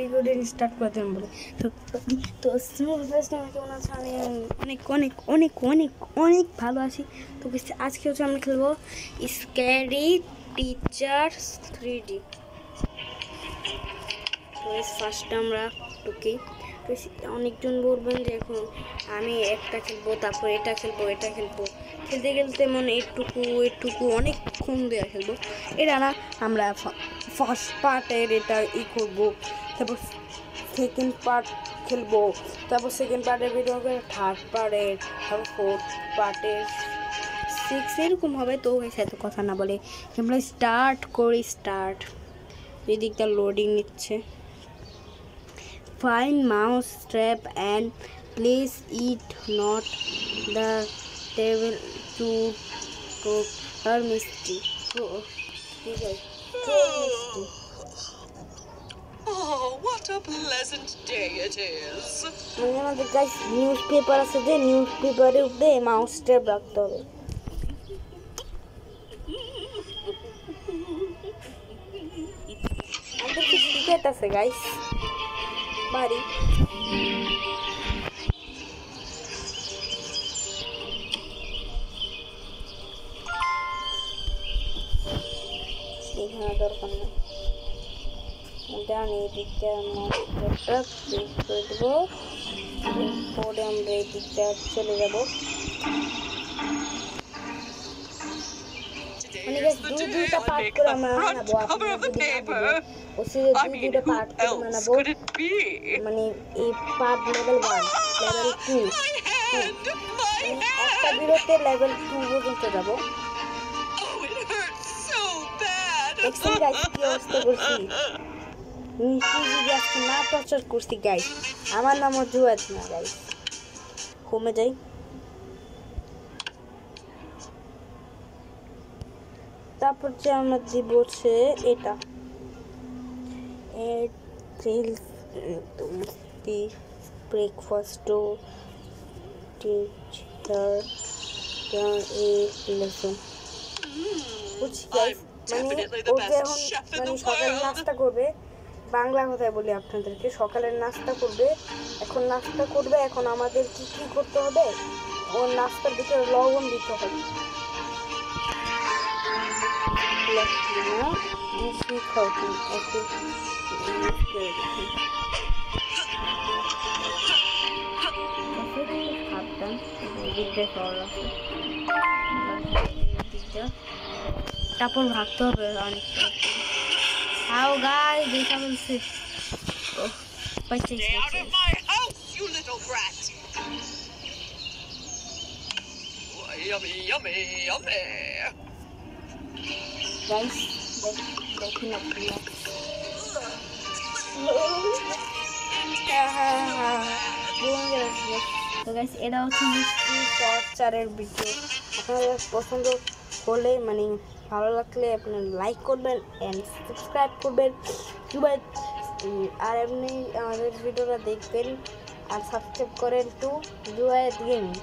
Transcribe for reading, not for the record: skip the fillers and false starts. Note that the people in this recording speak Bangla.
রেকর্ডিং স্টার্ট করতে বলে তো কেমন আছে? আমি অনেক অনেক অনেক অনেক অনেক ভালো আছি। তো আজকে হচ্ছে আমরা খেলবো স্ক্যারি টিচার্স 3D। তো ফার্স্টে আমরা ঢুকি। অনেকজন বলবেন যে এখন আমি একটা খেলবো, তারপর এটা খেলবো খেলতে খেলতে মানে একটুকু অনেকক্ষণ দেওয়া খেলবো। এটা না, আমরা ফার্স্ট পার্টের এটা করবো, তারপর সেকেন্ড পার্ট খেলবো, তারপর সেকেন্ড পার্টের ভিডিও করে থার্ড পার্টের, তারপর ফোর্থ পার্টের 6 এরকম হবে। তো এত কথা না বলে আমরা স্টার্ট করি। এই দিকটা লোডিং নিচ্ছে। Find mouse trap and place it not the table to her mystery. Oh, what a pleasant day it is. মানে আমাদের গাইস নিউজপেপার আছে, যে নিউজপেপারের উপরে মাউস ট্র্যাপ রাখতে হবে। আমাদের কি টিকেট আছে গাইস? বাড়ি এখানে দরকার না, ডান এদিকটা মাউসটা ক্লিক করে দেবো। এরপরে আমরা এই দিকটা চলে যাবো। মানে দুইটা পার্ট করে আমরা বানাবো। আপনারা যদি না বুঝেন দুইটা পার্ট করে বানাবো। মানে এই পার্ট লেভেল 1, লেভেল 2, একটা ভিডিওতে লেভেল 2 পর্যন্ত যাবো। দেখছেন গাইস কি অবস্থা করছি? না টর্চার করছি গাইস। আমার নাম জুয়াদ না গাইস। কমে যাই। তারপর যে আমরা দিব হচ্ছে এটা ব্রেকফাস্ট টিচার লেসন বুঝছি গাইস। মানে ওকে এখন মানে সকালে নাস্তা করবে, বাংলা কথায় বলি আপনাদেরকে, সকালের নাস্তা করবে। এখন নাস্তা করবে, এখন আমাদের কি কি করতে হবে? ওর নাস্তার ভিতরে লবণ দিতে হবে। তারপর ভাবতে হবে অনেক। How guys, দেখা বলছে Stay out of my house, you little brat. Yummy, yummy, yummy. Guys, দেখুন আপনারা। তো গাইস এটা হচ্ছে মিষ্টি টর্চারের ভিডিও। আপনাদের পছন্দ হলে মানে ভালো লাগলে আপনি লাইক করবেন এন্ড সাবস্ক্রাইব করবেন। আর এমনি আমাদের ভিডিওটা দেখবেন আর সাবস্ক্রাইব করেন টু জুয়াদ গেমিং।